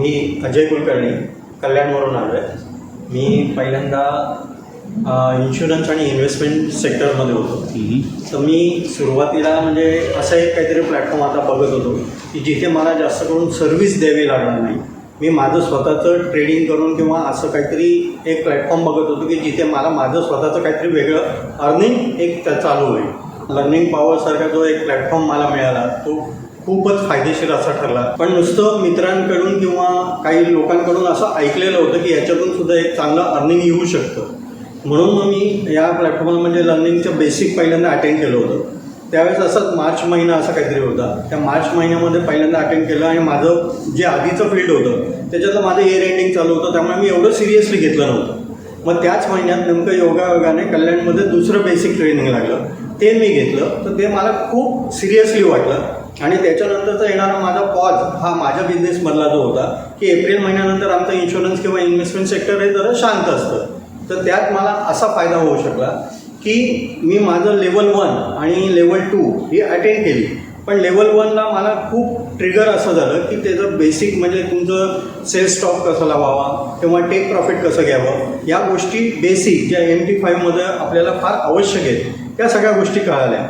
मी अजय कुलकर्णी कल्याणवरून आलो आहे. मी पहिल्यांदा इन्शुरन्स आणि इन्व्हेस्टमेंट सेक्टरमध्ये होतो. तर मी सुरुवातीला म्हणजे असं एक काहीतरी प्लॅटफॉर्म आता बघत होतो की जिथे मला जास्त करून सर्व्हिस द्यावी लागणार नाही. मी माझं स्वतःचं ट्रेडिंग करून किंवा असं काहीतरी एक प्लॅटफॉर्म बघत होतो की जिथे मला माझं स्वतःचं काहीतरी वेगळं अर्निंग एक चालू होईल. लर्निंग पॉवरसारखा जो एक प्लॅटफॉर्म मला मिळाला तो खूपच फायदेशीर असा ठरला. पण नुसतं मित्रांकडून किंवा काही लोकांकडून असं ऐकलेलं होतं की याच्यातून सुद्धा एक चांगलं अर्निंग येऊ शकतं. म्हणून मग मी या प्लॅटफॉर्मला म्हणजे लर्निंगचं बेसिक पहिल्यांदा अटेंड केलं होतं. त्यावेळेस असंच मार्च महिना असा काहीतरी होता. त्या मार्च महिन्यामध्ये पहिल्यांदा अटेंड केलं आणि माझं जे आधीचं फील्ड होतं त्याच्यातलं माझं इयर एंडिंग चालू होतं, त्यामुळे मी एवढं सिरियसली घेतलं नव्हतं. मग त्याच महिन्यात नेमकं योगायोगाने कल्याणमध्ये दुसरं बेसिक ट्रेनिंग लागलं, ते मी घेतलं. तर ते मला खूप सिरियसली वाटलं आणि त्याच्यानंतरचा येणारा माझा पॉज हा माझ्या बिझनेसमधला जो होता की एप्रिल महिन्यानंतर आमचं इन्शुरन्स किंवा इन्व्हेस्टमेंट सेक्टर हे जरा शांत असतं. तर त्यात मला असा फायदा होऊ शकला की मी माझं लेवल 1 आणि लेवल 2 ही अटेंड केली. पण लेवल 1ला मला खूप ट्रिगर असं झालं की त्याचं बेसिक म्हणजे तुमचं सेल्स स्टॉक कसं लावावा किंवा टेक प्रॉफिट कसं घ्यावं, या गोष्टी बेसिक ज्या MT5मध्ये आपल्याला फार आवश्यक आहेत त्या सगळ्या गोष्टी कळाल्या.